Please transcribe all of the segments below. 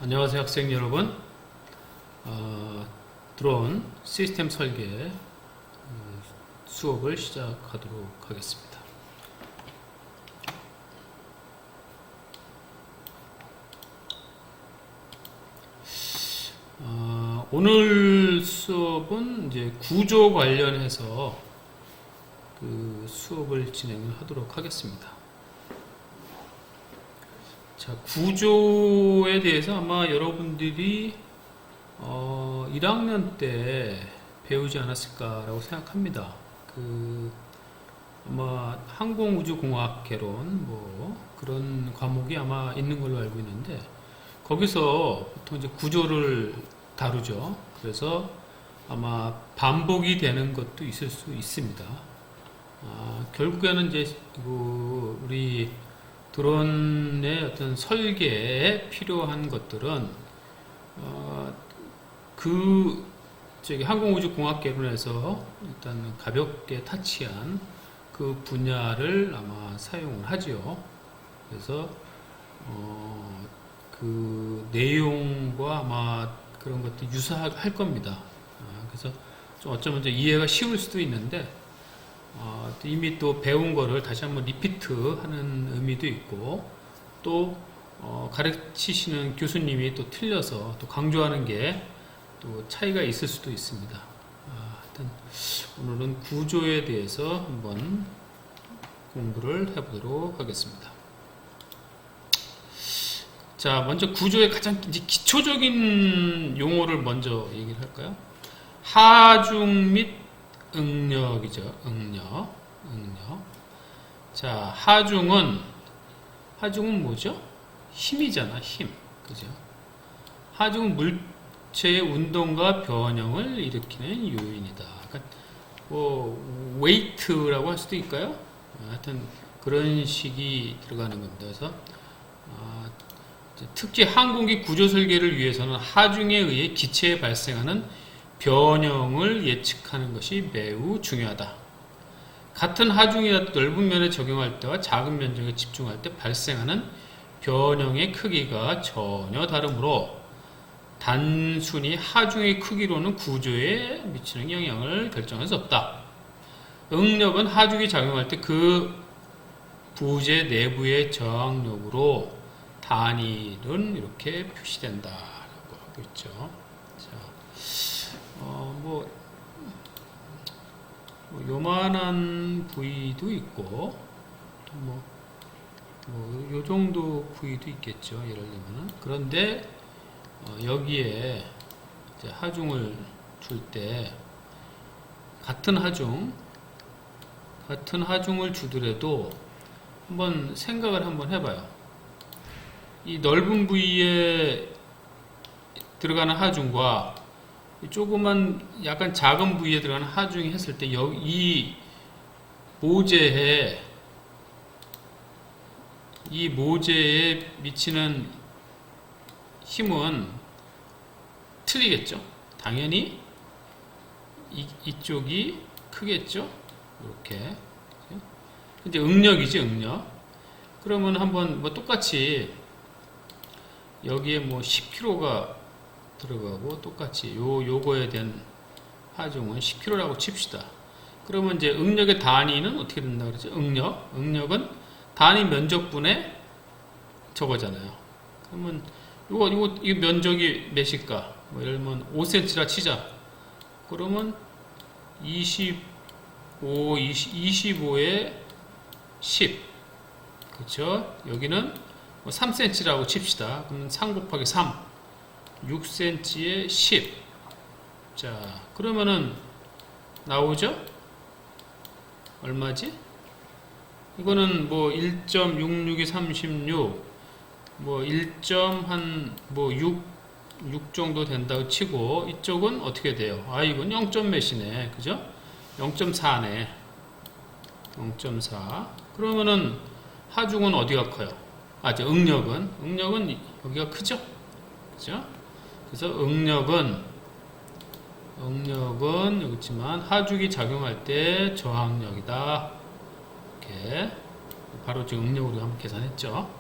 안녕하세요 학생 여러분. 드론 시스템 설계 수업을 시작하도록 하겠습니다. 오늘 수업은 이제 구조 관련해서 그 수업을 진행을 하도록 하겠습니다. 자, 구조에 대해서 아마 여러분들이 1학년 때 배우지 않았을까라고 생각합니다. 아마 항공우주공학 개론 뭐 그런 과목이 아마 있는 걸로 알고 있는데 거기서 보통 이제 구조를 다루죠. 그래서 아마 반복이 되는 것도 있을 수 있습니다. 결국에는 이제 우리 드론의 어떤 설계에 필요한 것들은 항공우주공학개론에서 일단 가볍게 타치한 그 분야를 아마 사용을 하지요. 그래서 그 내용과 아마 그런 것도 유사할 겁니다. 그래서 좀 어쩌면 이제 이해가 쉬울 수도 있는데 이미 또 배운 거를 다시 한번 리피트 하는 의미도 있고 또 가르치시는 교수님이 또 틀려서 또 강조하는 게 또 차이가 있을 수도 있습니다. 하여튼 오늘은 구조에 대해서 한번 공부를 해보도록 하겠습니다. 자, 먼저 구조의 가장 이제 기초적인 용어를 먼저 얘기를 할까요? 하중 및 응력이죠. 응력. 자, 하중은 뭐죠? 힘이잖아, 힘. 그죠? 하중은 물체의 운동과 변형을 일으키는 요인이다. 그러니까 뭐 웨이트라고 할 수도 있까요? 하여튼 그런 식이 들어가는 겁니다. 그래서 특히 항공기 구조 설계를 위해서는 하중에 의해 기체에 발생하는 변형을 예측하는 것이 매우 중요하다. 같은 하중이라도 넓은 면에 적용할 때와 작은 면적에 집중할 때 발생하는 변형의 크기가 전혀 다르므로 단순히 하중의 크기로는 구조에 미치는 영향을 결정할 수 없다. 응력은 하중이 작용할 때 그 부재 내부의 저항력으로 단위는 이렇게 표시된다라고 하고 있죠. 요만한 부위도 있고, 요 정도 부위도 있겠죠. 예를 들면은. 그런데, 여기에 이제 하중을 줄 때, 같은 하중을 주더라도 한번 생각을 한번 해봐요. 이 넓은 부위에 들어가는 하중과 조그만 약간 작은 부위에 들어가는 하중이 했을 때 이 모재에 미치는 힘은 틀리겠죠. 당연히 이쪽이 크겠죠. 이렇게. 이제 응력이지, 응력. 그러면 한번 뭐 똑같이 여기에 뭐 10kg가 들어가고 똑같이 요거에 대한 하중은 10kg라고 칩시다. 그러면 이제 응력의 단위는 어떻게 된다 그러죠? 응력은 단위 면적분의 저거잖아요. 그러면 이 면적이 몇일까? 뭐 예를 들면 5cm라 치자. 그러면 25에 10. 그렇죠? 여기는 뭐 3cm라고 칩시다. 그러면 3 곱하기 3. 6cm에 10. 자, 그러면은 나오죠? 얼마지? 이거는 뭐 1.66이 36, 뭐 6 정도 된다고 치고, 이쪽은 어떻게 돼요? 이건 0. 몇이네. 그죠? 0.4네. 0.4. 그러면은 하중은 어디가 커요? 응력은 여기가 크죠? 그죠? 그래서 응력은 여기 있지만 하중이 작용할 때 저항력이다. 이렇게 바로 지금 응력으로 한번 계산했죠.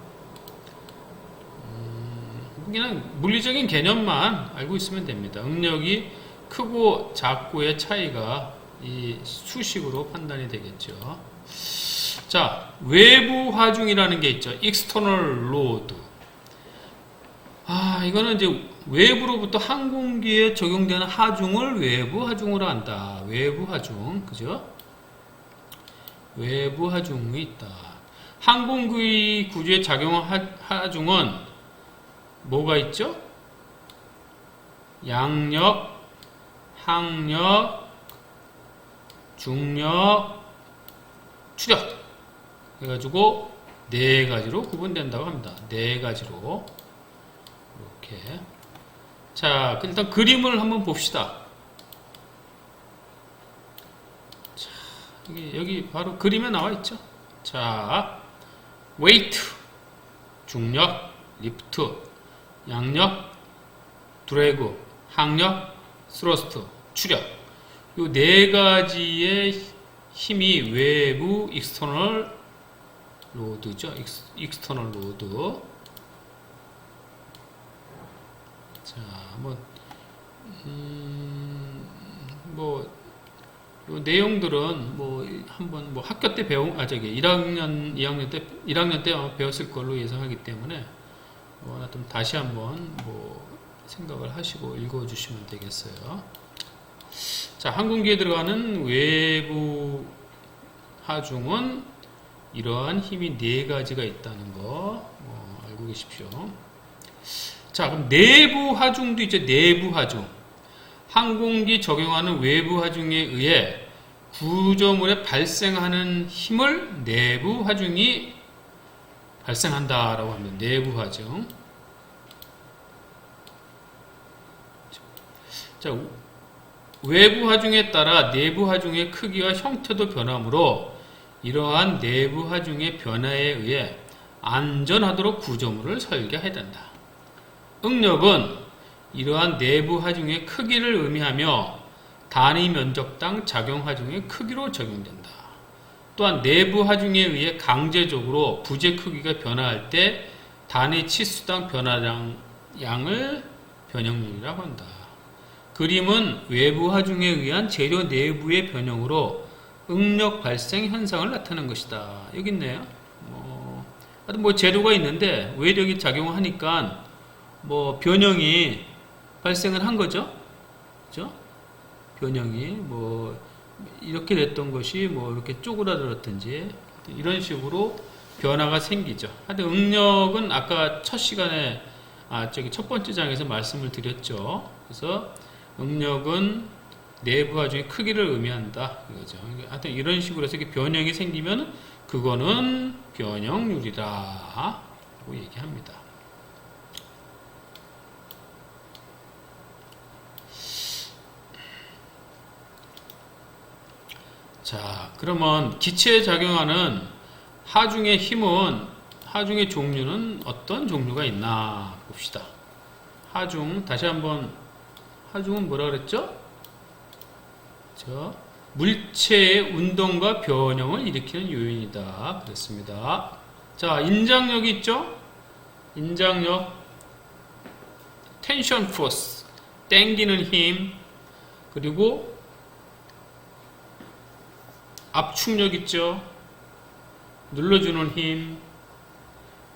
그냥 물리적인 개념만 알고 있으면 됩니다. 응력이 크고 작고의 차이가 이 수식으로 판단이 되겠죠. 자, 외부 하중이라는 게 있죠. external load. 이거는 이제 외부로부터 항공기에 적용되는 하중을 외부 하중으로 한다. 외부 하중, 그죠? 외부 하중이 있다. 항공기 구조에 작용한 하중은 뭐가 있죠? 양력, 항력, 중력, 추력 해가지고 네 가지로 구분된다고 합니다. 네 가지로 이렇게. 자, 일단 그림을 한번 봅시다. 자, 여기 바로 그림에 나와 있죠. 자, 웨이트, 중력, 리프트, 양력, 드래그, 항력, 스러스트, 추력. 이 네 가지의 힘이 외부 익스터널 로드죠. 익스터널 로드. 자, 요 내용들은 한번 학교 때 1학년 때 아마 배웠을 걸로 예상하기 때문에 좀 다시 한번 생각을 하시고 읽어주시면 되겠어요. 자, 항공기에 들어가는 외부 하중은 이러한 힘이 네 가지가 있다는 거 알고 계십시오. 자, 그럼 내부 하중도 있죠. 내부 하중. 항공기 적용하는 외부 하중에 의해 구조물에 발생하는 힘을 내부 하중이 발생한다라고 합니다. 내부 하중. 자, 외부 하중에 따라 내부 하중의 크기와 형태도 변하므로 이러한 내부 하중의 변화에 의해 안전하도록 구조물을 설계해야 된다. 응력은 이러한 내부 하중의 크기를 의미하며 단위 면적당 작용 하중의 크기로 적용된다. 또한 내부 하중에 의해 강제적으로 부재 크기가 변화할 때 단위 치수당 변화량을 변형률이라고 한다. 그림은 외부 하중에 의한 재료 내부의 변형으로 응력 발생 현상을 나타내는 것이다. 여기 있네요. 재료가 있는데 외력이 작용하니까 변형이 발생을 한 거죠. 그죠? 변형이 이렇게 됐던 것이 이렇게 쪼그라들었든지 이런 식으로 변화가 생기죠. 하여튼 응력은 아까 첫 시간에 첫 번째 장에서 말씀을 드렸죠. 그래서 응력은 내부 하중의 크기를 의미한다 이거죠. 하여튼 이런 식으로 해서 이렇게 변형이 생기면 그거는 변형률이다 라고 얘기합니다. 자, 그러면 기체에 작용하는 하중의 힘은, 하중의 종류는 어떤 종류가 있나 봅시다. 하중, 다시 한번, 하중은 뭐라 그랬죠? 물체의 운동과 변형을 일으키는 요인이다 그랬습니다. 자, 인장력이 있죠? 인장력, 텐션 포스, 당기는 힘, 그리고 압축력 있죠? 눌러주는 힘,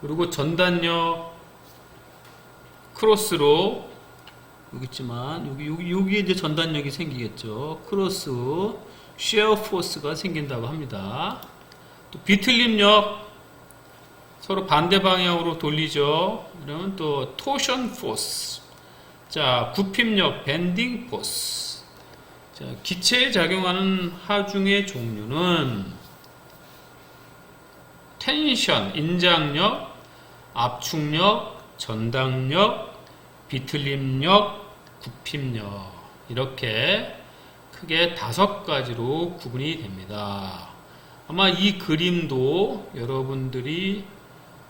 그리고 전단력, 크로스로, 여기 있지만, 여기에 이제 전단력이 생기겠죠. 크로스, 쉐어 포스가 생긴다고 합니다. 또 비틀림력, 서로 반대 방향으로 돌리죠. 그러면 또 토션 포스. 자, 굽힘력, 밴딩 포스. 자, 기체에 작용하는 하중의 종류는 텐션, 인장력, 압축력, 전단력, 비틀림력, 굽힘력 이렇게 크게 5가지로 구분이 됩니다. 아마 이 그림도 여러분들이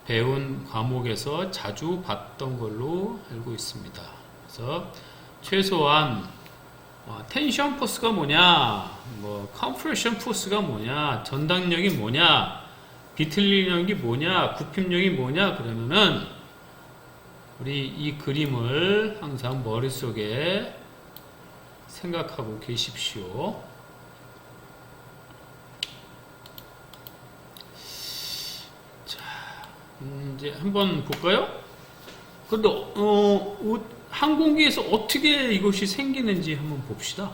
배운 과목에서 자주 봤던 걸로 알고 있습니다. 그래서 최소한 텐션 포스가 뭐냐, 컴프레션 포스가 뭐냐, 전당력이 뭐냐, 비틀림력이 뭐냐, 굽힘력이 뭐냐 그러면은 우리 이 그림을 항상 머릿속에 생각하고 계십시오. 자, 이제 한번 볼까요? 그런데 항공기에서 어떻게 이것이 생기는지 한번 봅시다.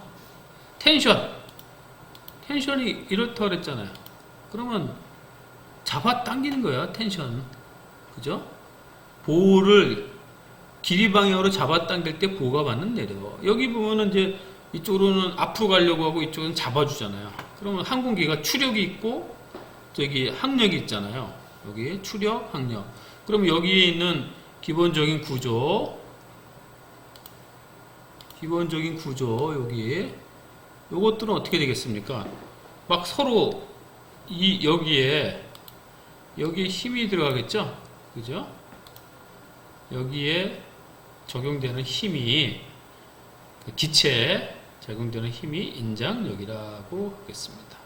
텐션이 이렇다 그랬잖아요. 그러면 잡아당기는 거야, 텐션. 그죠? 보호를 길이 방향으로 잡아당길 때 보호가 받는 내려. 여기 보면은 이제 이쪽으로는 앞으로 가려고 하고 이쪽은 잡아주잖아요. 그러면 항공기가 추력이 있고 저기 항력이 있잖아요. 여기 추력, 항력. 그럼 여기에 있는 기본적인 구조 여기 요것들은 어떻게 되겠습니까? 막 서로 여기에 힘이 들어가겠죠? 그죠? 여기에 적용되는 힘이 기체에 적용되는 힘이 인장력이라고 하겠습니다.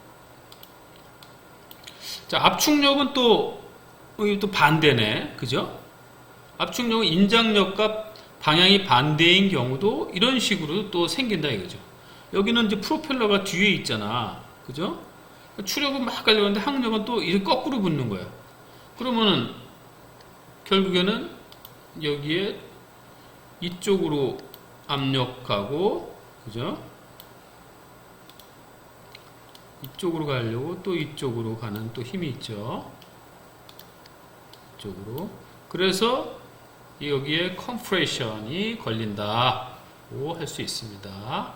자, 압축력은 또 반대네. 그죠? 압축력은 인장력과 방향이 반대인 경우도 이런 식으로 또 생긴다 이거죠. 여기는 이제 프로펠러가 뒤에 있잖아. 그죠? 추력은 막 가려고 하는데 항력은 또 이렇게 거꾸로 붙는 거야. 그러면은 결국에는 여기에 이쪽으로 압력하고, 그죠? 이쪽으로 가려고 또 이쪽으로 가는 또 힘이 있죠. 이쪽으로. 그래서 여기에 컴프레션이 걸린다고 할 수 있습니다.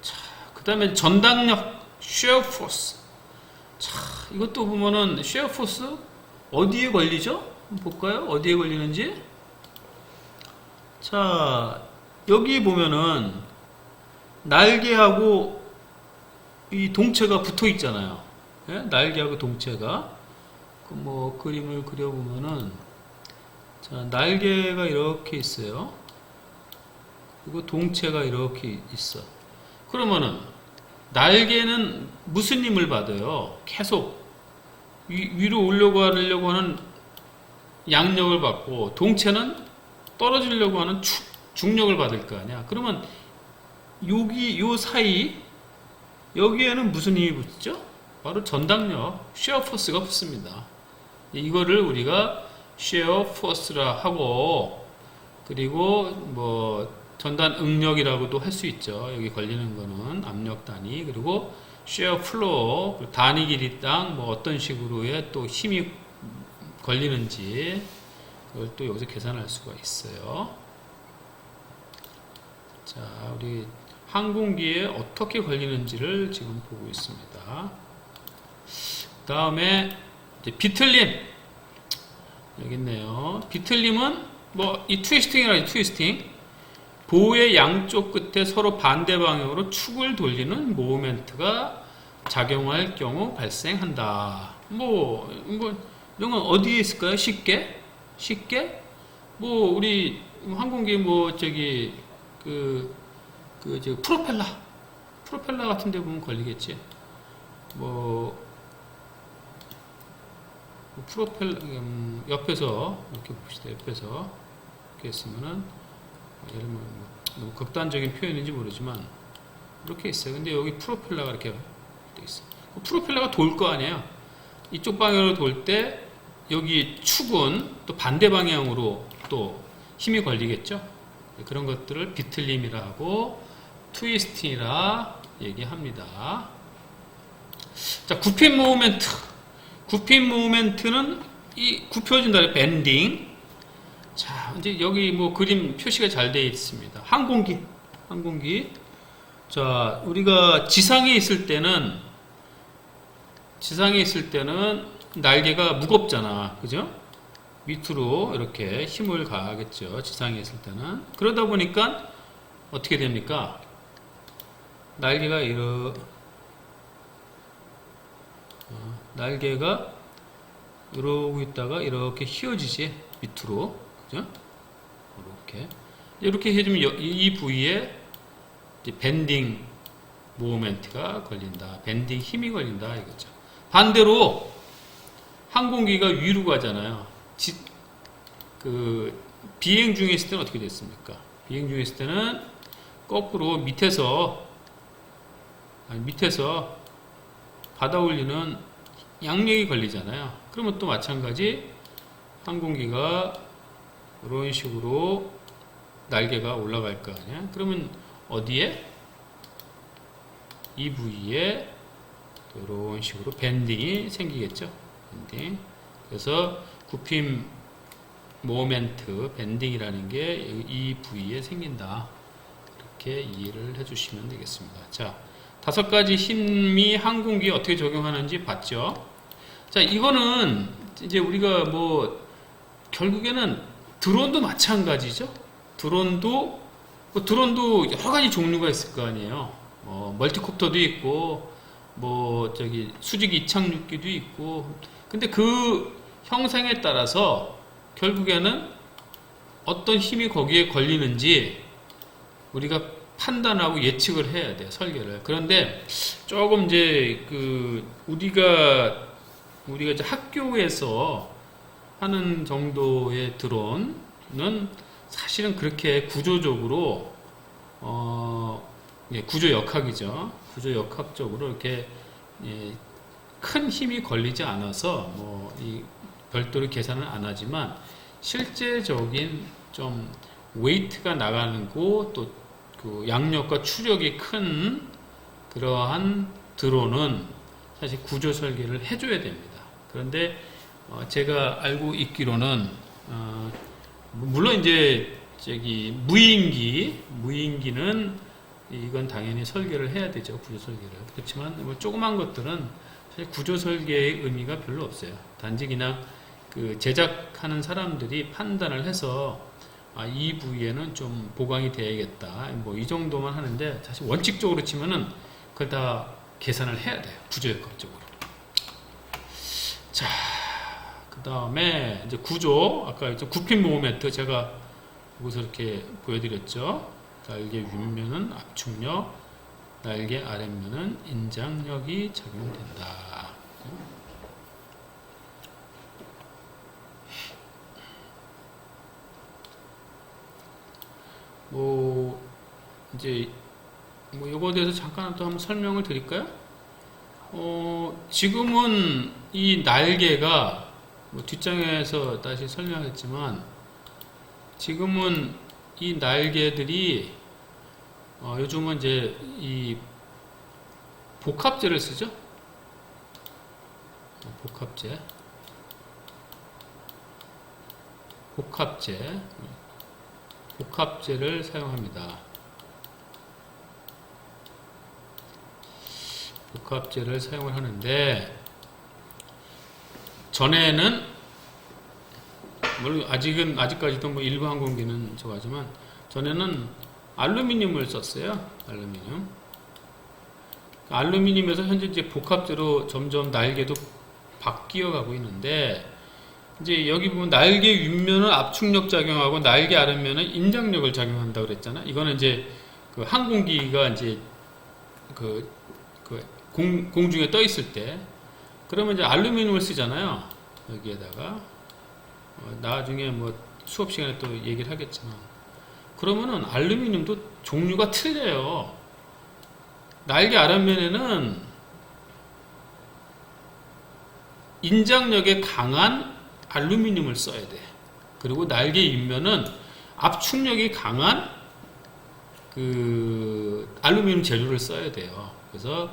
자, 그 다음에 전당력, shear force. 자, 이것도 보면은 shear force 어디에 걸리죠? 한번 볼까요? 어디에 걸리는지? 자, 여기 보면은 날개하고 이 동체가 붙어 있잖아요. 예? 날개하고 동체가. 뭐 그림을 그려보면은 자, 날개가 이렇게 있어요. 그리고 동체가 이렇게 있어. 그러면은 날개는 무슨 힘을 받아요? 계속 위로 올려고 하는 양력을 받고, 동체는 떨어지려고 하는 중력을 받을 거 아니야. 그러면 요 사이 여기에는 무슨 힘이 붙죠? 바로 전당력, shear force가 붙습니다. 이거를 우리가 shear force라 하고, 그리고 뭐 전단 응력이라고도 할 수 있죠. 여기 걸리는 거는 압력 단위, 그리고 shear flow, 단위 길이당 뭐 어떤 식으로의 또 힘이 걸리는지 그걸 또 여기서 계산할 수가 있어요. 자, 우리 항공기에 어떻게 걸리는지를 지금 보고 있습니다. 다음에 이제 비틀림 여기 있네요. 비틀림은 뭐 이 트위스팅이라 트위스팅, 보의 양쪽 끝에 서로 반대 방향으로 축을 돌리는 모멘트가 작용할 경우 발생한다. 뭐 이런 건 어디에 있을까요? 쉽게 뭐 우리 항공기 뭐 저기 저 프로펠러 같은 데 보면 걸리겠지. 뭐 프로펠러 옆에서 이렇게 봅시다. 옆에서 이렇게 했으면은 예를 들면 너무 극단적인 표현인지 모르지만 이렇게 있어요. 근데 여기 프로펠러가 이렇게 돼 있어. 프로펠러가 돌 거 아니에요. 이쪽 방향으로 돌 때 여기 축은 또 반대 방향으로 또 힘이 걸리겠죠. 그런 것들을 비틀림이라 하고 트위스팅이라 얘기합니다. 자, 굽힘 모멘트. 굽힘 모멘트는 이 굽혀진다. 밴딩. 자, 이제 여기 뭐 그림 표시가 잘 되어 있습니다. 항공기. 자, 우리가 지상에 있을 때는 날개가 무겁잖아. 그죠? 밑으로 이렇게 힘을 가하겠죠. 지상에 있을 때는. 그러다 보니까 어떻게 됩니까? 날개가 이러고 있다가 이렇게 휘어지지. 밑으로. 그죠? 이렇게 해주면 이 부위에 밴딩 모멘트가 걸린다. 밴딩 힘이 걸린다. 이거죠. 반대로 항공기가 위로 가잖아요. 비행 중에 있을 때는 어떻게 됐습니까? 비행 중에 있을 때는 거꾸로 밑에서 받아 올리는 양력이 걸리잖아요. 그러면 또 마찬가지 항공기가 이런 식으로 날개가 올라갈 거 아니야? 그러면 어디에? 이 부위에 이런 식으로 밴딩이 생기겠죠. 밴딩. 그래서 굽힘 모멘트, 밴딩이라는 게 이 부위에 생긴다. 이렇게 이해를 해주시면 되겠습니다. 자, 5가지 힘이 항공기에 어떻게 적용하는지 봤죠. 자, 이거는 이제 우리가 결국에는 드론도 마찬가지죠. 드론도 여러 가지 종류가 있을 거 아니에요. 멀티콥터도 있고, 수직 이착륙기도 있고. 근데 그 형상에 따라서 결국에는 어떤 힘이 거기에 걸리는지 우리가 판단하고 예측을 해야 돼요, 설계를. 그런데 조금 이제 우리가 이제 학교에서 하는 정도의 드론은 사실은 그렇게 구조적으로 구조역학이죠. 구조역학적으로 이렇게 큰 힘이 걸리지 않아서 별도로 계산은 안 하지만 실제적인 좀 웨이트가 나가는 거 또 그 양력과 추력이 큰 그러한 드론은 사실 구조 설계를 해줘야 됩니다. 그런데 제가 알고 있기로는 물론 이제 무인기는 이건 당연히 설계를 해야 되죠. 구조 설계를. 그렇지만 조그만 것들은 사실 구조 설계의 의미가 별로 없어요. 단지 그냥 제작하는 사람들이 판단을 해서 이 부위에는 좀 보강이 돼야겠다. 이 정도만 하는데 사실 원칙적으로 치면은 그걸 다 계산을 해야 돼요. 구조역학적으로. 자, 그 다음에 이제 구조. 아까 이제 굽힘 모멘트 제가 여기서 이렇게 보여드렸죠. 날개 윗면은 압축력, 날개 아랫면은 인장력이 적용된다. 이제 요거에 대해서 잠깐 또 한번 설명을 드릴까요? 지금은 이 날개가 뒷장에서 다시 설명했지만 지금은 이 날개들이 요즘은 이제 이 복합재를 쓰죠. 복합재를 사용합니다. 복합재를 사용을 하는데 전에는 물론 아직까지도 일부 항공기는 저거지만 전에는 알루미늄을 썼어요. 알루미늄에서 현재 이제 복합재로 점점 날개도 바뀌어 가고 있는데 이제 여기 보면 날개 윗면은 압축력 작용하고 날개 아랫면은 인장력을 작용한다고 그랬잖아. 이거는 이제 항공기가 이제 공중에 떠 있을 때 그러면 이제 알루미늄을 쓰잖아요. 여기에다가 나중에 수업 시간에 또 얘기를 하겠지만 그러면은 알루미늄도 종류가 틀려요. 날개 아랫면에는 인장력에 강한 알루미늄을 써야 돼. 그리고 날개 윗면은 압축력이 강한 알루미늄 재료를 써야 돼요. 그래서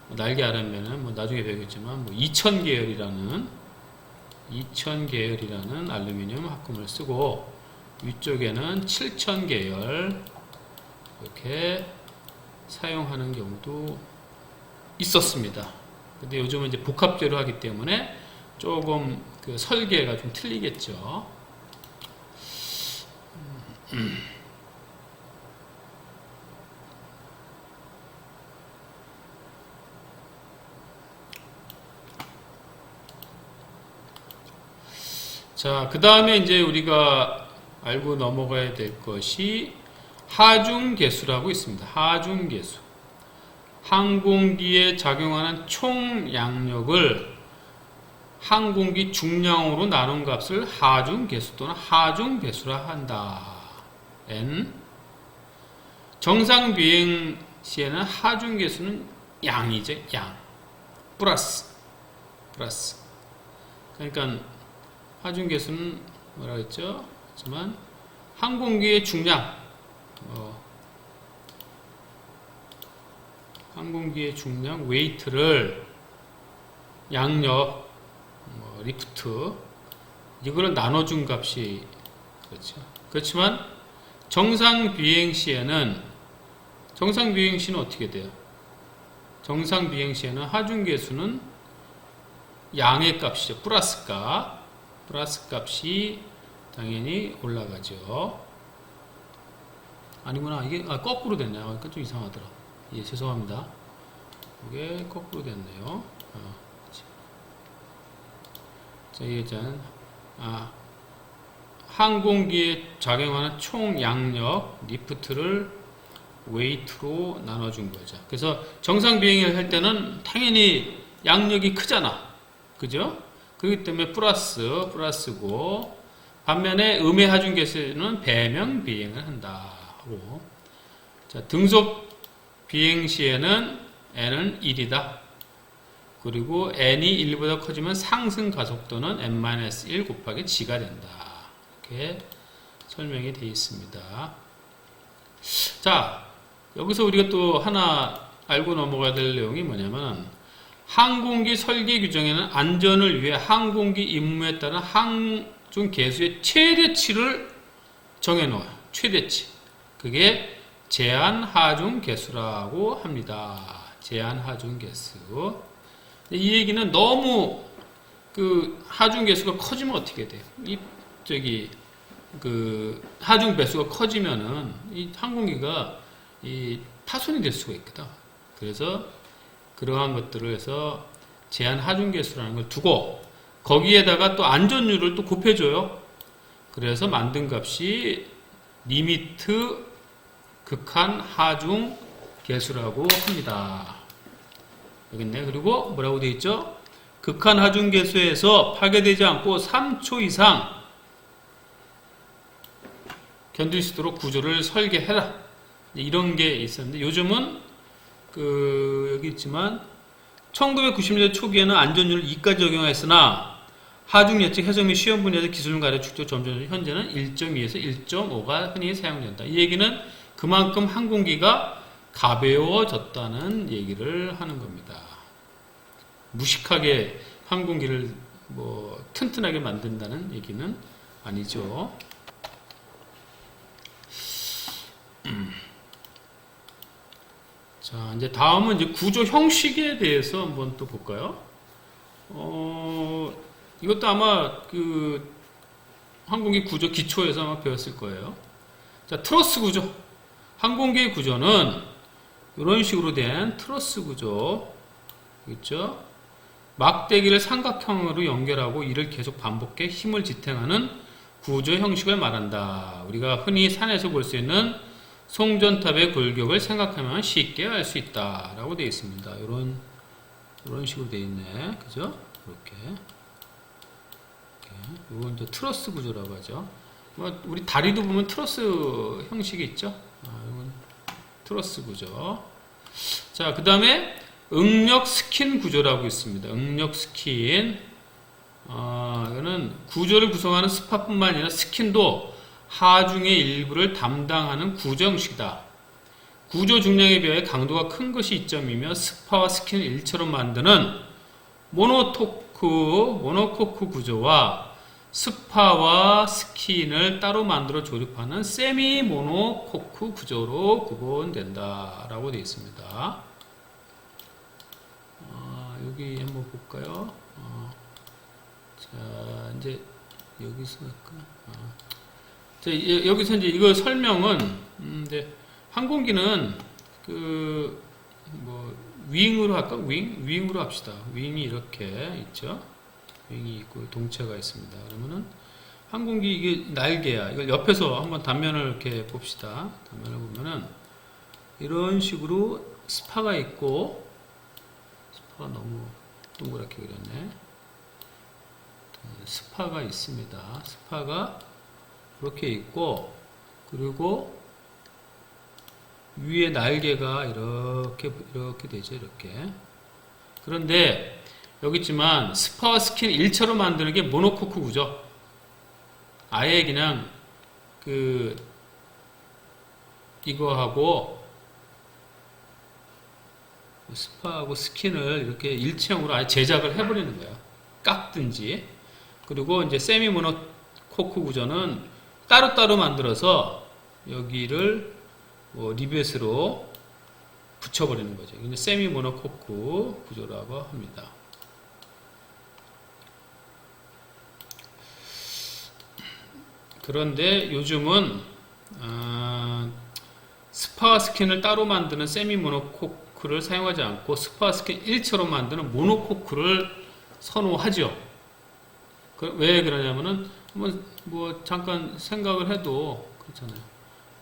날개 아랫면은 나중에 배우겠지만 2000 계열이라는 알루미늄 합금을 쓰고 위쪽에는 7000 계열 이렇게 사용하는 경우도 있었습니다. 근데 요즘은 이제 복합재로 하기 때문에 조금 설계가 좀 틀리겠죠. 자, 그 다음에 이제 우리가 알고 넘어가야 될 것이 하중계수라고 있습니다. 하중계수. 항공기에 작용하는 총 양력을 항공기 중량으로 나눈 값을 하중계수 또는 하중배수라 한다. N. 정상 비행 시에는 하중계수는 양이죠. 양. 플러스. 그러니까 하중계수는 뭐라 했죠? 하지만 항공기의 중량, 항공기의 중량, 웨이트를 양력, 리프트 이거를 나눠준 값이 그렇죠. 그렇지만 정상 비행 시에는 어떻게 돼요? 정상 비행 시에는 하중계수는 양의 값이죠. 플러스 값이 당연히 올라가죠. 아니구나. 이게 거꾸로 됐네요. 그러니까 좀 이상하더라. 예, 죄송합니다. 이게 거꾸로 됐네요. 자, 이제는 항공기에 작용하는 총 양력 리프트를 웨이트로 나눠준 거죠. 그래서 정상 비행을 할 때는 당연히 양력이 크잖아. 그죠? 그렇기 때문에 플러스고 반면에 음의 하중계수는 배명 비행을 한다고. 자, 등속 비행 시에는 n은 1이다. 그리고 n이 1보다 커지면 상승 가속도는 n-1 곱하기 g가 된다. 이렇게 설명이 되어 있습니다. 자, 여기서 우리가 또 하나 알고 넘어가야 될 내용이 뭐냐면 항공기 설계 규정에는 안전을 위해 항공기 임무에 따른 항중 계수의 최대치를 정해놓아요. 최대치. 그게 제한 하중 계수라고 합니다. 제한 하중 계수. 이 얘기는 너무 그 하중 계수가 커지면 어떻게 돼요? 하중 배수가 커지면은 이 항공기가 파손이 될 수가 있거든. 그래서 그러한 것들을 해서 제한 하중 계수라는 걸 두고 거기에다가 또 안전율을 또 곱해줘요. 그래서 만든 값이 리미트 극한 하중 계수라고 합니다. 여기 있네. 그리고 뭐라고 되어 있죠? 극한 하중 계수에서 파괴되지 않고 3초 이상 견딜 수 있도록 구조를 설계해라. 이런 게 있었는데 요즘은 여기 있지만 1990년대 초기에는 안전율 2까지 적용했으나 하중 예측 해석 및 시험 분야에서 기술 가려 축적 점점 현재는 1.2에서 1.5가 흔히 사용된다. 이 얘기는 그만큼 항공기가 가벼워졌다는 얘기를 하는 겁니다. 무식하게 항공기를 튼튼하게 만든다는 얘기는 아니죠. 자, 이제 다음은 이제 구조 형식에 대해서 한번 또 볼까요? 이것도 아마 항공기 구조 기초에서 아마 배웠을 거예요. 자, 트러스 구조. 항공기의 구조는 이런 식으로 된 트러스 구조. 있죠? 막대기를 삼각형으로 연결하고 이를 계속 반복해 힘을 지탱하는 구조 형식을 말한다. 우리가 흔히 산에서 볼 수 있는 송전탑의 골격을 생각하면 쉽게 알 수 있다 라고 되어 있습니다. 이런 식으로 되어 있네. 그죠? 이렇게 이건 이제 트러스 구조라고 하죠. 우리 다리도 보면 트러스 형식이 있죠. 이건 트러스 구조. 자, 그 다음에 응력 스킨 구조라고 있습니다. 응력 스킨. 이거는 구조를 구성하는 스파뿐만 아니라 스킨도 하중의 일부를 담당하는 구조 형식이다. 구조 중량에 비하여 강도가 큰 것이 이점이며 스파와 스킨을 일체로 만드는 모노코크 구조와 스파와 스킨을 따로 만들어 조립하는 세미 모노코크 구조로 구분된다 라고 되어 있습니다. 여기 한번 볼까요? 자, 이제 여기서 할까? 자, 여기서 이제 이거 설명은 이제 항공기는 윙으로 할까? 윙으로 합시다. 윙이 이렇게 있죠. 윙이 있고 동체가 있습니다. 그러면은 항공기 이게 날개야. 이걸 옆에서 한번 단면을 이렇게 봅시다. 단면을 보면은 이런 식으로 스파가 있고 스파가 너무 동그랗게 그렸네. 스파가 있습니다. 스파가 이렇게 있고, 그리고 위에 날개가 이렇게 되죠. 이렇게. 그런데 여기 있지만 스파와 스킨을 일체로 만드는 게 모노코크 구조. 아예 그냥 이거하고 스파하고 스킨을 이렇게 일체형으로 아예 제작을 해버리는 거야. 깎든지. 그리고 이제 세미 모노코크 구조는 따로따로 만들어서 여기를 리벳으로 붙여버리는 거죠. 이게 세미 모노코크 구조라고 합니다. 그런데 요즘은 스파와 스킨을 따로 만드는 세미 모노코크를 사용하지 않고 스파와 스킨 일체로 만드는 모노코크를 선호하죠. 왜 그러냐면은 뭐 잠깐 생각을 해도 그렇잖아요.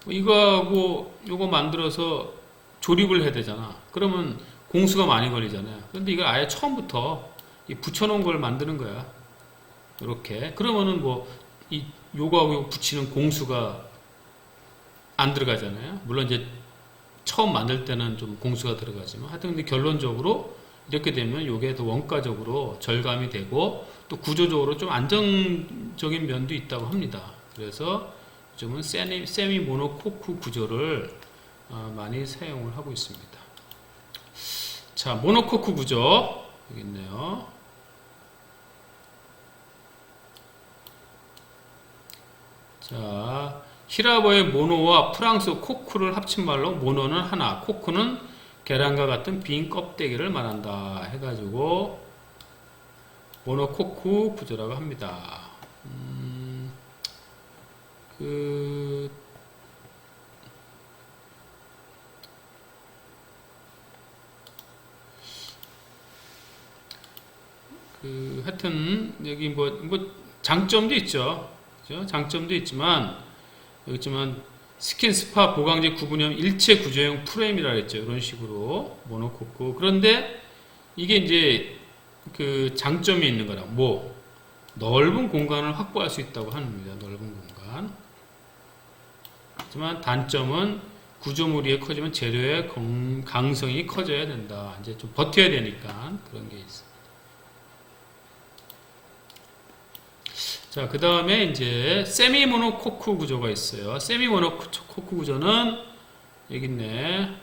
이거하고 요거 만들어서 조립을 해야 되잖아. 그러면 공수가 많이 걸리잖아요. 그런데 이걸 아예 처음부터 붙여놓은 걸 만드는 거야. 이렇게. 그러면은 요거하고 요거 붙이는 공수가 안 들어가잖아요. 물론 이제 처음 만들 때는 좀 공수가 들어가지만 하여튼 근데 결론적으로 이렇게 되면 요게 더 원가적으로 절감이 되고 또 구조적으로 좀 안정적인 면도 있다고 합니다. 그래서 요즘은 세미 모노코크 구조를 많이 사용을 하고 있습니다. 자, 모노코크 구조 여기 있네요. 자, 히라버의 모노와 프랑스 코크를 합친 말로 모노는 하나, 코크는 계란과 같은 빈 껍데기를 말한다 해가지고 모노코크 구조라고 합니다. 하여튼 여기 장점도 있죠. 그죠? 장점도 있지만 여기 있지만 스킨 스파 보강제 구분형 일체 구조형 프레임이라 했죠. 이런 식으로 모노코크. 그런데 이게 이제 장점이 있는 거라. 넓은 공간을 확보할 수 있다고 합니다. 넓은 공간. 하지만 단점은 구조물이 커지면 재료의 강성이 커져야 된다. 이제 좀 버텨야 되니까 그런 게 있어요. 자, 그 다음에 이제 세미 모노코크 구조가 있어요. 세미 모노코크 구조는 여기 있네.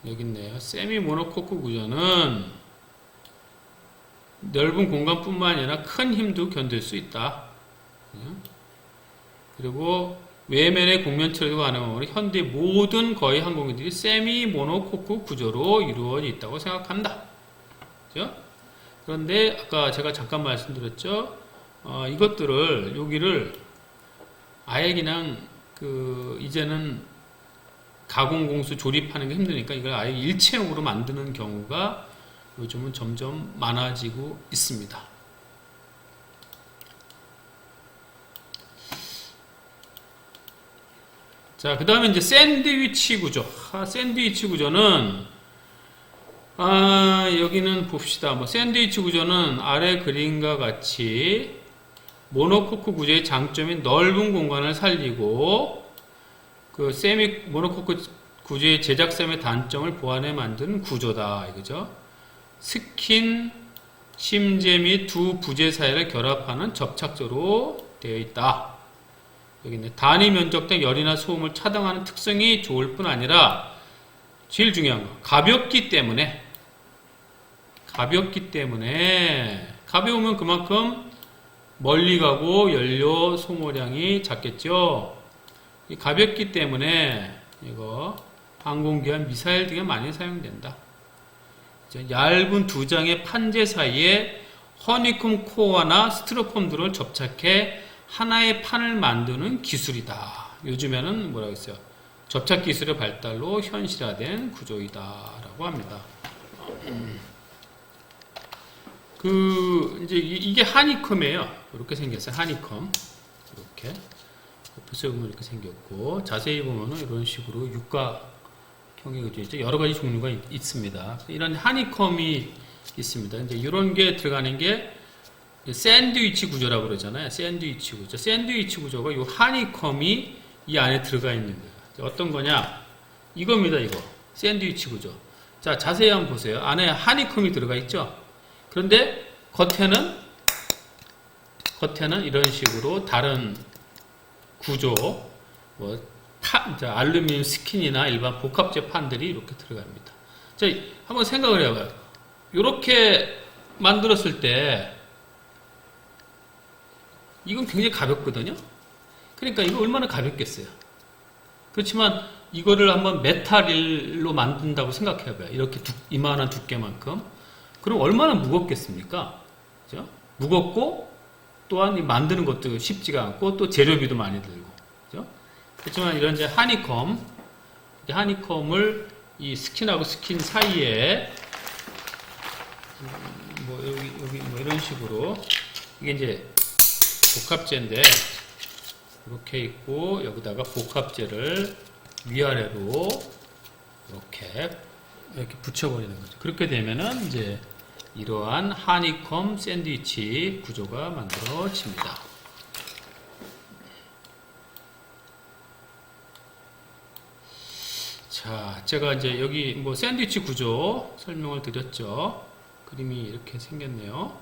여기 있네요. 세미 모노코크 구조는 넓은 공간뿐만 아니라 큰 힘도 견딜 수 있다. 그리고 외면의 공면 처리가 가능하므로 현대 모든 거의 항공기들이 세미 모노코크 구조로 이루어져 있다고 생각한다. 그죠? 그런데 아까 제가 잠깐 말씀드렸죠. 이것들을 여기를 아예 그냥 이제는 가공공수 조립하는 게 힘드니까 이걸 아예 일체형으로 만드는 경우가 요즘은 점점 많아지고 있습니다. 자, 그 다음에 이제 샌드위치 구조. 샌드위치 구조는, 여기는 봅시다. 샌드위치 구조는 아래 그림과 같이 모노코크 구조의 장점인 넓은 공간을 살리고, 세미 모노코크 구조의 제작점의 단점을 보완해 만든 구조다. 이거죠. 스킨, 심재 및 두 부재 사이를 결합하는 접착제로 되어 있다. 여기 있네. 단위 면적당 열이나 소음을 차단하는 특성이 좋을 뿐 아니라 제일 중요한 거 가볍기 때문에 가벼우면 그만큼 멀리 가고 연료 소모량이 작겠죠. 이 가볍기 때문에 이거 항공기와 미사일 등에 많이 사용된다. 얇은 두 장의 판재 사이에 허니콤 코어나 스티로폼들을 접착해 하나의 판을 만드는 기술이다. 요즘에는 뭐라고 했어요? 접착 기술의 발달로 현실화된 구조이다. 라고 합니다. 이제 이게 하니컴이에요. 이렇게 생겼어요. 하니컴. 이렇게. 옆에서 보면 이렇게 생겼고, 자세히 보면은 이런 식으로 육각 경계 구조 있죠. 여러 가지 종류가 있습니다. 이런 하니컴이 있습니다. 이제 이런 게 들어가는 게 샌드위치 구조라고 그러잖아요. 샌드위치 구조. 샌드위치 구조가 이 하니컴이 이 안에 들어가 있는 거예요. 어떤 거냐? 이겁니다, 이거. 샌드위치 구조. 자, 자세히 한번 보세요. 안에 하니컴이 들어가 있죠? 그런데 겉에는 이런 식으로 다른 구조, 알루미늄 스킨이나 일반 복합재 판들이 이렇게 들어갑니다. 자, 한번 생각을 해봐요. 이렇게 만들었을 때, 이건 굉장히 가볍거든요? 그러니까 이거 얼마나 가볍겠어요? 그렇지만 이거를 한번 메탈로 만든다고 생각해봐요. 이렇게 이만한 두께만큼. 그럼 얼마나 무겁겠습니까? 그죠? 무겁고, 또한 만드는 것도 쉽지가 않고, 또 재료비도 많이 들고. 그죠? 그렇지만 이런 이제 하니컴을 이 스킨하고 스킨 사이에, 여기 이런 식으로, 이게 이제 복합재인데, 이렇게 있고, 여기다가 복합재를 위아래로 이렇게 붙여버리는 거죠. 그렇게 되면은 이제 이러한 하니컴 샌드위치 구조가 만들어집니다. 자, 제가 이제 여기 샌드위치 구조 설명을 드렸죠. 그림이 이렇게 생겼네요.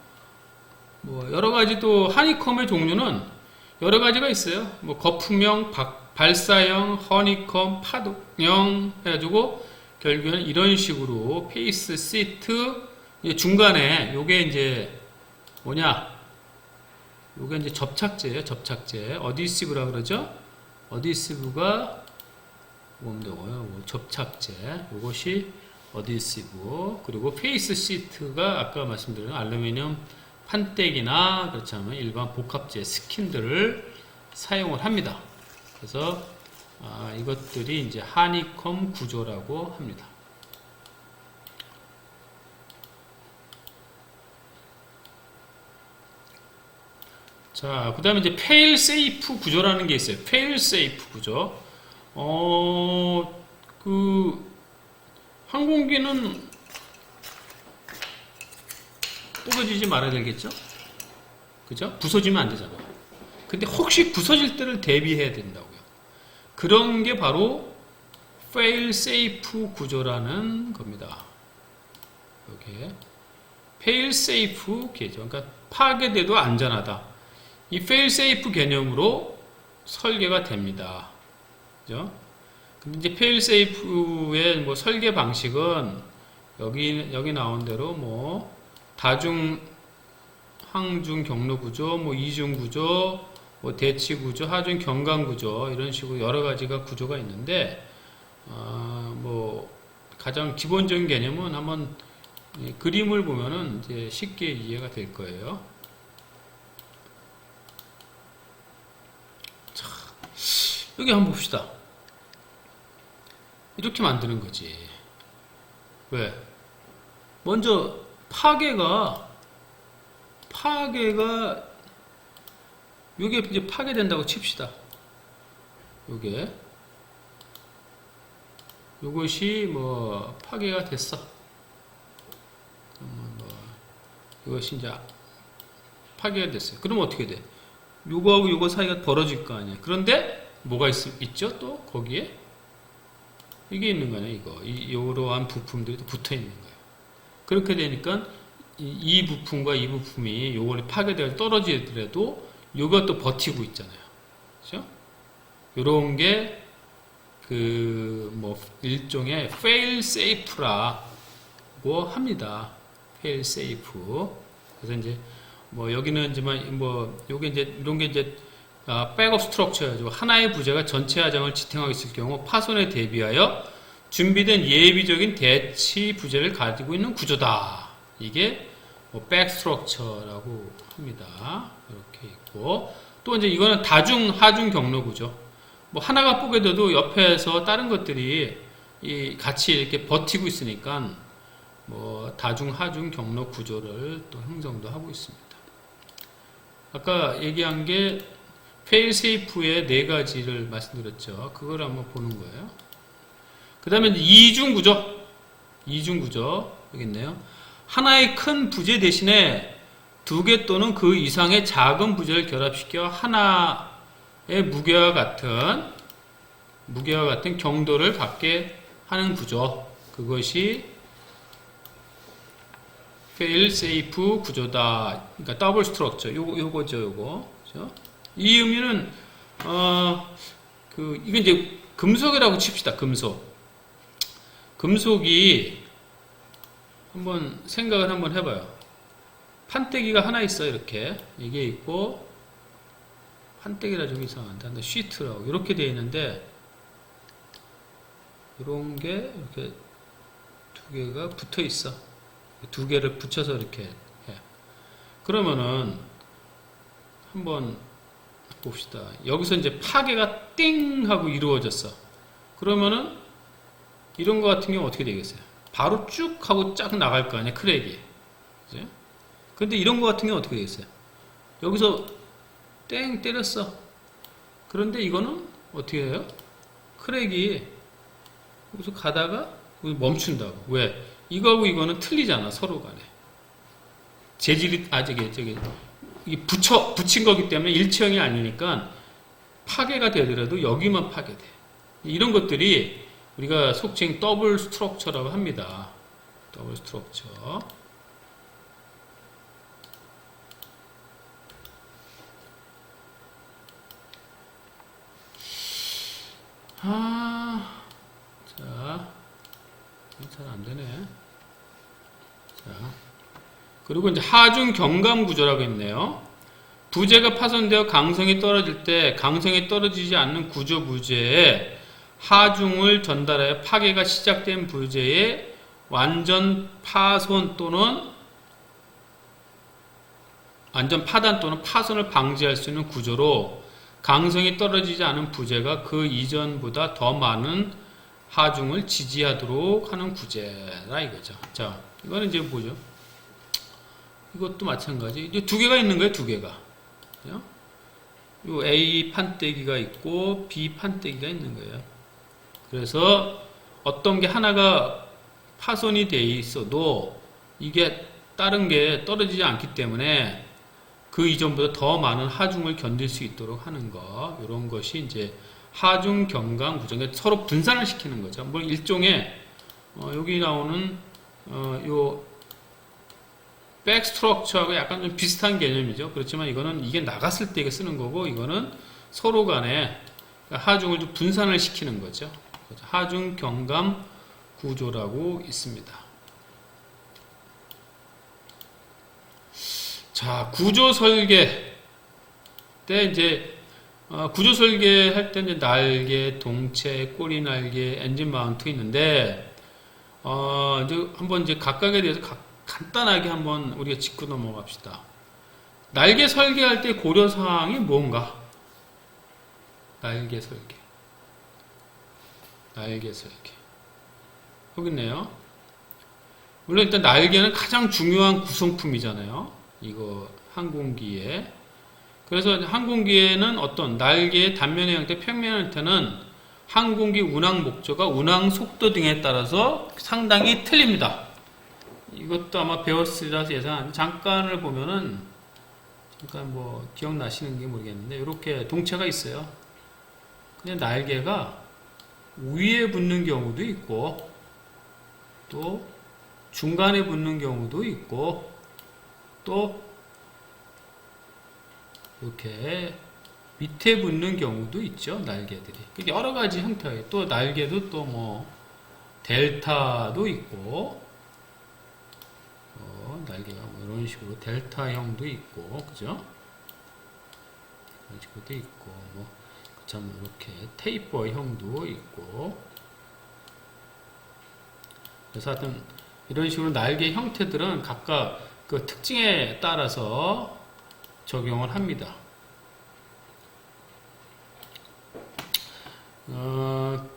여러 가지 또 하니컴의 종류는 여러 가지가 있어요. 거품형, 발사형, 허니컴, 파도형 해가지고 결국에는 이런 식으로 페이스, 시트 중간에 요게 이제 뭐냐? 요게 이제 접착제예요. 접착제. 어디시브라 그러죠? 어디시브가 뭔데요? 접착제. 요것이 어디시브. 그리고 페이스 시트가 아까 말씀드린 알루미늄 판때기나 그렇지 않으면 일반 복합재 스킨들을 사용을 합니다. 그래서 이것들이 이제 하니컴 구조라고 합니다. 자, 그 다음에 이제 페일 세이프 구조라는 게 있어요. 페일 세이프 구조. 항공기는 부서지지 말아야 되겠죠? 그죠? 부서지면 안 되잖아요. 근데 혹시 부서질 때를 대비해야 된다고요. 그런 게 바로 fail safe 구조라는 겁니다. 여기에 fail safe 개념, 그러니까 파괴돼도 안전하다. 이 fail safe 개념으로 설계가 됩니다. 그죠? 근데 이제 fail safe의 설계 방식은 여기 나온 대로 다중 항중 경로 구조, 이중 구조, 대치 구조, 하중 경강 구조 이런 식으로 여러 가지가 구조가 있는데 가장 기본적인 개념은 한번 그림을 보면은 이제 쉽게 이해가 될 거예요. 자, 여기 한번 봅시다. 이렇게 만드는 거지. 왜? 먼저 파괴가 요게 이제 파괴된다고 칩시다. 요것이 파괴가 됐어. 이것이 이제 파괴가 됐어요. 그럼 어떻게 돼? 요거하고 요거 사이가 벌어질 거 아니야. 그런데 뭐가 있죠? 또 거기에 이게 있는 거네. 이러한 부품들이 붙어 있는 거예요. 그렇게 되니까 이 부품과 이 부품이 요걸 파괴되어 떨어지더라도 요것도 버티고 있잖아요. 그죠? 요런 게 일종의 fail safe라고 합니다. fail safe. 그래서 이제 여기는 요게 이제 이런 게 이제 백업 스트럭처여가지고 하나의 부재가 전체 하장을 지탱하고 있을 경우 파손에 대비하여 준비된 예비적인 대치 부재를 가지고 있는 구조다. 이게 백 스트럭처라고 합니다. 이렇게 있고 또 이제 이거는 다중 하중 경로 구조. 하나가 뽀개져도 옆에서 다른 것들이 같이 이렇게 버티고 있으니까 다중 하중 경로 구조를 또 형성도 하고 있습니다. 아까 얘기한 게 페일 세이프의 네 가지를 말씀드렸죠. 그걸 한번 보는 거예요. 그 다음에 이중구조. 이중구조. 여기 있네요. 하나의 큰 부재 대신에 두 개 또는 그 이상의 작은 부재를 결합시켜 하나의 무게와 같은 경도를 갖게 하는 구조. 그것이 fail safe 구조다. 그러니까 더블 스트럭처. 요거죠, 요거. 그죠? 이 의미는 이건 이제 금속이라고 칩시다. 금속이 한번 생각을 한번 해봐요. 판때기가 하나 있어요. 이렇게 이게 있고 판때기라 좀 이상한데 시트라고 이렇게 되어 있는데 이런 게 이렇게 두 개가 붙어 있어. 두 개를 붙여서 이렇게 해. 그러면은 한번 봅시다. 여기서 이제 파괴가 띵 하고 이루어졌어. 그러면은 이런 거 같은 경우 어떻게 되겠어요? 바로 쭉 하고 쫙 나갈 거 아니야, 크랙이. 그죠? 근데 이런 거 같은 경우 어떻게 되겠어요? 여기서 땡 때렸어. 그런데 이거는 어떻게 해요? 크랙이 여기서 가다가 멈춘다고. 왜? 이거하고 이거는 틀리잖아, 서로 간에. 재질이, 이게 붙인 거기 때문에 일체형이 아니니까 파괴가 되더라도 여기만 파괴돼. 이런 것들이 우리가 속칭 더블 스트럭처라고 합니다. 더블 스트럭처. 자, 잘 안 되네. 자, 그리고 이제 하중 경감 구조라고 있네요. 부재가 파손되어 강성이 떨어질 때 강성이 떨어지지 않는 구조 부재에 하중을 전달하여 파괴가 시작된 부재의 완전 파손 또는 완전 파단 또는 파손을 방지할 수 있는 구조로 강성이 떨어지지 않은 부재가 그 이전보다 더 많은 하중을 지지하도록 하는 구제라 이거죠. 자, 이거는 이제 뭐죠? 이것도 마찬가지. 이제 두 개가 있는 거예요, 두 개가. 요 A 판때기가 있고 B 판때기가 있는 거예요. 그래서 어떤 게 하나가 파손이 돼 있어도 이게 다른 게 떨어지지 않기 때문에 그 이전보다 더 많은 하중을 견딜 수 있도록 하는 거. 이런 것이 이제 하중 경감 구조. 서로 분산을 시키는 거죠. 뭐 일종의 여기 나오는 요 백스트럭처하고 약간 좀 비슷한 개념이죠. 그렇지만 이거는 이게 나갔을 때 이게 쓰는 거고 이거는 서로 간에 하중을 좀 분산을 시키는 거죠. 하중 경감 구조라고 있습니다. 자, 구조 설계 때 이제 구조 설계할 때 이제 날개, 동체, 꼬리 날개, 엔진 마운트 있는데 이제 한번 이제 각각에 대해서 간단하게 한번 우리가 짚고 넘어갑시다. 날개 설계할 때 고려 사항이 뭔가? 날개 설계. 여기 있네요. 물론 일단 날개는 가장 중요한 구성품이잖아요. 이거 항공기에. 그래서 항공기에는 어떤 날개의 단면의 형태, 평면의 형태는 항공기 운항 목적과 운항 속도 등에 따라서 상당히 틀립니다. 이것도 아마 배웠으리라 예상하는데 잠깐을 보면은 잠깐 뭐 기억나시는 게 모르겠는데 이렇게 동체가 있어요. 근데 날개가 위에 붙는 경우도 있고 또 중간에 붙는 경우도 있고 또 이렇게 밑에 붙는 경우도 있죠. 날개들이. 여러 가지 형태예요. 또 날개도 또 뭐 델타도 있고 날개가 뭐 이런 식으로 델타형도 있고 그죠? 이런 식으로도 있고 뭐 참 이렇게 테이퍼형도 있고 그래서 하여튼 이런 식으로 날개 형태들은 각각 그 특징에 따라서 적용을 합니다.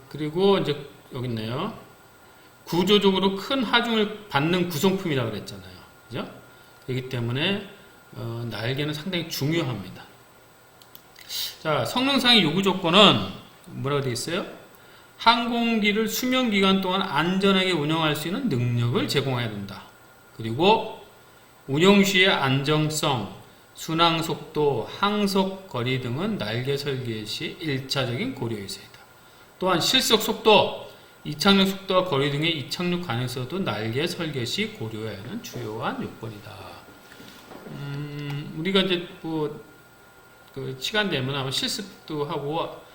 그리고 이제 여기 있네요. 구조적으로 큰 하중을 받는 구성품이라고 그랬잖아요. 그죠? 그렇기 때문에 날개는 상당히 중요합니다. 자, 성능상의 요구 조건은 뭐라고 되어 있어요? 항공기를 수명 기간 동안 안전하게 운영할 수 있는 능력을 제공해야 된다. 그리고 운영 시의 안정성, 순항 속도, 항속 거리 등은 날개 설계 시 1차적인 고려 요소이다. 또한 실속 속도, 이착륙 속도와 거리 등의 이착륙 가능성도 날개 설계 시 고려해야 하는 주요한 요건이다. 우리가 이제 그 시간 되면 아마 실습도 하고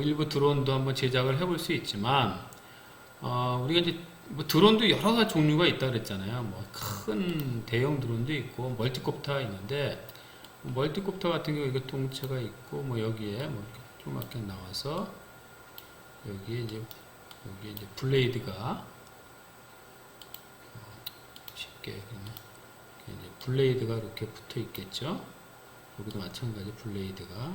일부 드론도 한번 제작을 해볼 수 있지만 우리가 이제 드론도 여러 가지 종류가 있다 그랬잖아요. 큰 대형 드론도 있고 멀티콥터가 있는데 멀티콥터 같은 경우 이거 동체가 있고 여기에 이렇게 조그맣게 나와서 여기에 이제 블레이드가 쉽게 이제 블레이드가 이렇게 붙어 있겠죠. 여기도 마찬가지 블레이드가.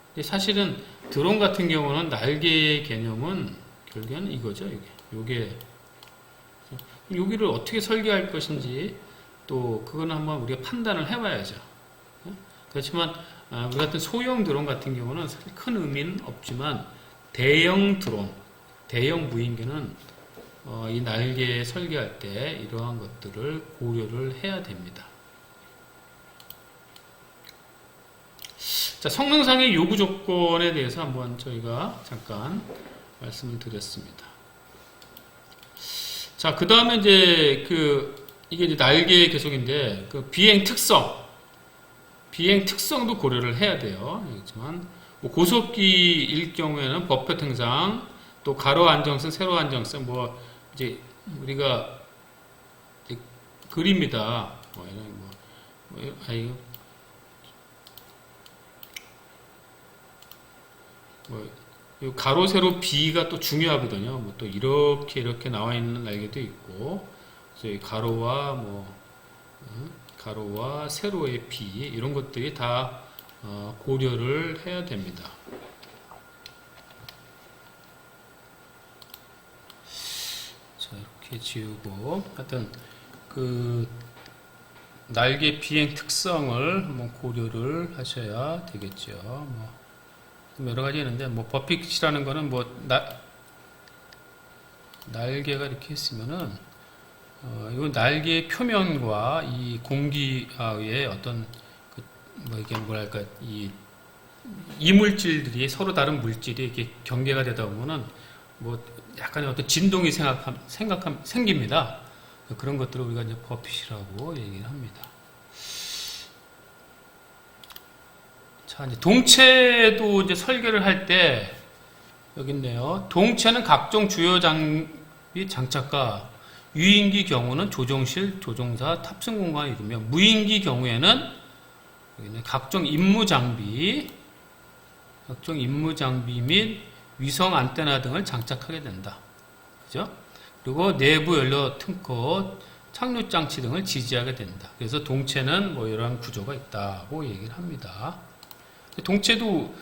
근데 사실은 드론 같은 경우는 날개의 개념은 결국에는 이거죠. 요게 여기를 어떻게 설계할 것인지 또 그거는 한번 우리가 판단을 해봐야죠. 그렇지만 우리 같은 소형 드론 같은 경우는 사실 큰 의미는 없지만 대형 드론, 대형 무인기는 이 날개 설계할 때 이러한 것들을 고려를 해야 됩니다. 자, 성능상의 요구 조건에 대해서 한번 저희가 잠깐 말씀을 드렸습니다. 자, 그 다음에 이제 이게 이제 날개의 계속인데 비행 특성도 고려를 해야 돼요. 그렇지만 고속기일 경우에는 버펫 행상, 또 가로 안정성, 세로 안정성, 이제 우리가 이제 그립니다. 이 가로, 세로, 비가 또 중요하거든요. 또 이렇게 나와 있는 날개도 있고, 그래서 이 가로와 세로의 비, 이런 것들이 다 고려를 해야 됩니다. 자, 이렇게 지우고, 하여튼, 날개 비행 특성을 한번 고려를 하셔야 되겠죠. 여러 가지 있는데, 버핏이라는 거는 날개가 이렇게 있으면은, 이 날개의 표면과 이 공기의 어떤, 이게 뭐랄까, 이 이물질들이 서로 다른 물질이 이렇게 경계가 되다 보면은, 약간의 어떤 진동이 생깁니다. 그런 것들을 우리가 이제 버핏이라고 얘기를 합니다. 자, 이제 동체도 이제 설계를 할 때, 여기 있네요. 동체는 각종 주요 장비 장착과 유인기 경우는 조종실, 조종사, 탑승 공간을 이루며 무인기 경우에는 여기는 각종 임무 장비 및 위성 안테나 등을 장착하게 된다. 그죠? 그리고 내부 연료 탱커, 착륙 장치 등을 지지하게 된다. 그래서 동체는 이러한 구조가 있다고 얘기를 합니다. 동체도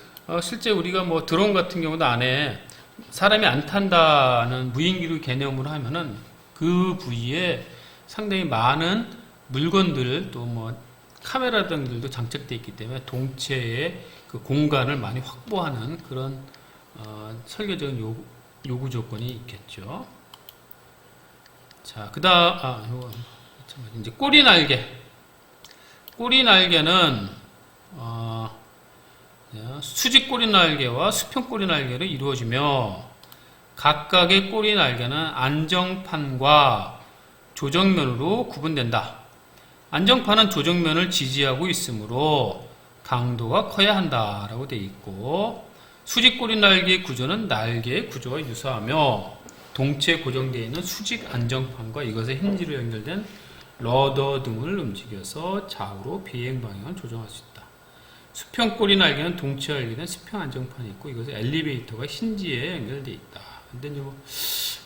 실제 우리가 드론 같은 경우도 안에 사람이 안 탄다는 무인기를 개념으로 하면은 그 부위에 상당히 많은 물건들 또 카메라 등들도 장착되어 있기 때문에 동체의 그 공간을 많이 확보하는 그런 설계적인 요구 조건이 있겠죠. 자, 요거 이제 꼬리 날개는 수직 꼬리 날개와 수평 꼬리 날개로 이루어지며 각각의 꼬리 날개는 안정판과 조정면으로 구분된다. 안정판은 조정면을 지지하고 있으므로 강도가 커야 한다라고 되어 있고, 수직 꼬리 날개의 구조는 날개의 구조와 유사하며 동체에 고정되어 있는 수직 안정판과 이것의 힌지로 연결된 러더 등을 움직여서 좌우로 비행 방향을 조정할 수 있다. 수평 꼬리 날개는 동체와 연결된 수평 안정판이 있고 이것은 엘리베이터가 힌지에 연결되어 있다. 근데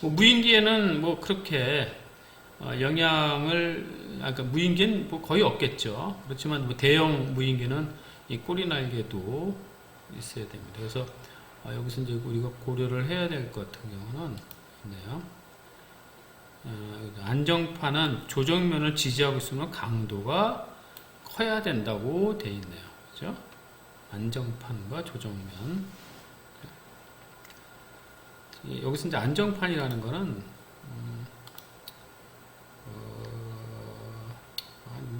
무인기에는 그렇게 영향을, 무인기는 거의 없겠죠. 그렇지만 대형 무인기는 이 꼬리 날개도 있어야 됩니다. 그래서 여기서 이제 우리가 고려를 해야 될 것 같은 경우는 있네요. 안정판은 조정면을 지지하고 있으면 강도가 커야 된다고 되어 있네요. 그죠? 안정판과 조정면. 여기서 이제 안정판이라는 거는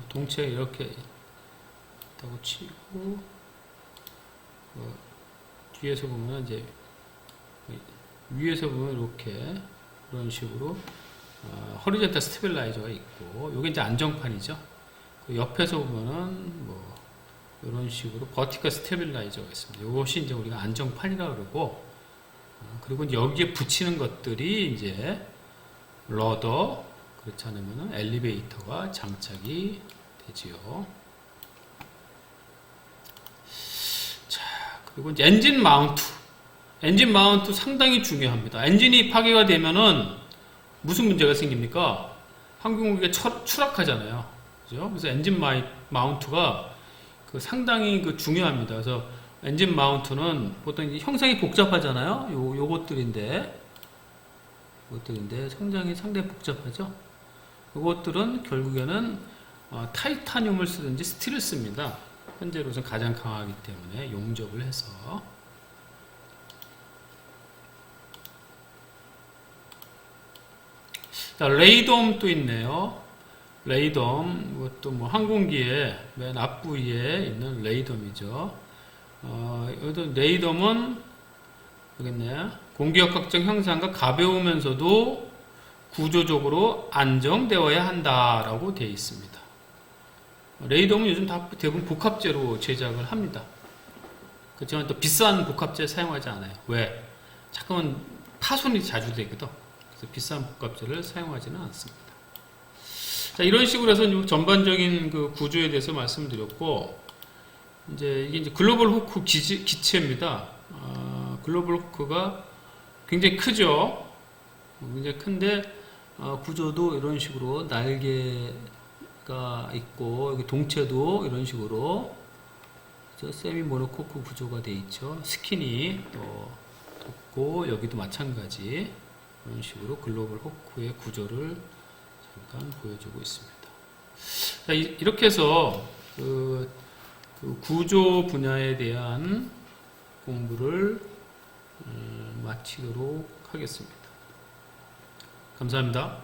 동체 이렇게 있다고 치고 뒤에서 보면 이제 위에서 보면 이렇게 그런 식으로 허리젠탈 스테빌라이저가 있고 요게 이제 안정판이죠. 그 옆에서 보면은 뭐 이런 식으로 버티컬 스테빌라이저가 있습니다. 이것이 이제 우리가 안정판이라고 그러고 그리고 여기에 붙이는 것들이 이제 러더 그렇지 않으면 엘리베이터가 장착이 되지요. 자, 그리고 이제 엔진 마운트. 엔진 마운트 상당히 중요합니다. 엔진이 파괴가 되면은 무슨 문제가 생깁니까? 항공기가 추락하잖아요. 그죠? 그래서 엔진 마운트가 상당히 중요합니다. 그래서 엔진 마운트는 보통 형상이 복잡하잖아요. 요것들인데 상당히 복잡하죠. 요것들은 결국에는 타이타늄을 쓰든지 스틸을 씁니다. 현재로서는 가장 강하기 때문에 용접을 해서. 자, 레이돔도 있네요. 레이돔, 이것도 뭐 항공기의 맨 앞부위에 있는 레이돔이죠. 여기도 레이돔은 여기있네요. 공기역학적 형상과 가벼우면서도 구조적으로 안정되어야 한다라고 되어 있습니다. 레이돔은 요즘 다 대부분 복합재로 제작을 합니다. 그렇지만 또 비싼 복합재 사용하지 않아요. 왜? 잠깐만 파손이 자주 되거든. 그래서 비싼 복합재를 사용하지는 않습니다. 자, 이런 식으로 해서 전반적인 그 구조에 대해서 말씀드렸고, 이제 이게 글로벌 호크 기체입니다. 글로벌 호크가 굉장히 크죠. 굉장히 큰데, 구조도 이런 식으로 날개가 있고, 여기 동체도 이런 식으로, 세미 모노코크 구조가 되어 있죠. 스킨이 또 돋고, 여기도 마찬가지. 이런 식으로 글로벌 호크의 구조를 잠깐 보여주고 있습니다. 자, 이렇게 해서 그 구조 분야에 대한 공부를 마치도록 하겠습니다. 감사합니다.